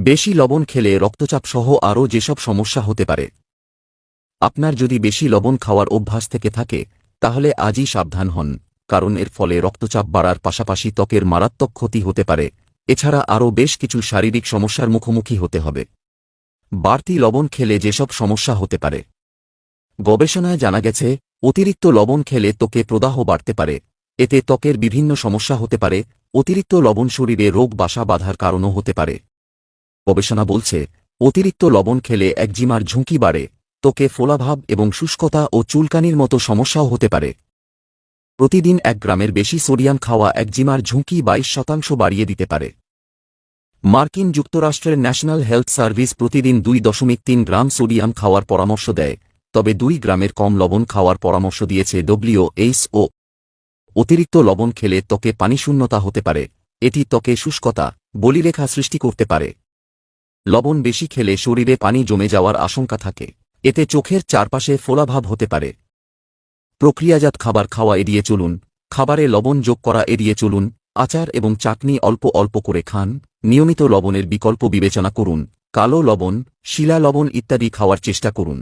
বেশি লবণ খেলে রক্তচাপ সহ আরও যেসব সমস্যা হতে পারে। আপনার যদি বেশি লবণ খাওয়ার অভ্যাস থেকে থাকে তাহলে আজই সাবধান হন, কারণ এর ফলে রক্তচাপ বাড়ার পাশাপাশি ত্বকের মারাত্মক ক্ষতি হতে পারে। এছাড়া আরও বেশ কিছু শারীরিক সমস্যার মুখোমুখি হতে হবে। বাড়তি লবণ খেলে যেসব সমস্যা হতে পারে। গবেষণায় জানা গেছে, অতিরিক্ত লবণ খেলে ত্বকে প্রদাহ বাড়তে পারে। এতে ত্বকের বিভিন্ন সমস্যা হতে পারে। অতিরিক্ত লবণ শরীরে রোগ বাসা বাঁধার কারণও হতে পারে। গবেষণা বলছে, অতিরিক্ত লবণ খেলে একজিমার ঝুঁকি বাড়ে, ত্বকে ফোলাভাব এবং শুষ্কতা ও চুলকানির মতো সমস্যাও হতে পারে। প্রতিদিন 1 গ্রামের বেশি সোডিয়াম খাওয়া একজিমার ঝুঁকি 22% বাড়িয়ে দিতে পারে। মার্কিন যুক্তরাষ্ট্রের ন্যাশনাল হেলথ সার্ভিস প্রতিদিন 2.3 গ্রাম সোডিয়াম খাওয়ার পরামর্শ দেয়, তবে 2 গ্রামের কম লবণ খাওয়ার পরামর্শ দিয়েছে WHO। অতিরিক্ত লবণ খেলে ত্বকে পানিশূন্যতা হতে পারে। এটি ত্বকে শুষ্কতা, বলিরেখা সৃষ্টি করতে পারে। লবণ বেশি খেলে শরীরে পানি জমে যাওয়ার আশঙ্কা থাকে। এতে চোখের চারপাশে ফোলাভাব হতে পারে। প্রক্রিয়াজাত খাবার খাওয়া এড়িয়ে চলুন। খাবারে লবণ যোগ করা এড়িয়ে চলুন। আচার এবং চাটনি অল্প অল্প করে খান। নিয়মিত লবণের বিকল্প বিবেচনা করুন। কালো লবণ, শিলা লবণ ইত্যাদি খাওয়ার চেষ্টা করুন।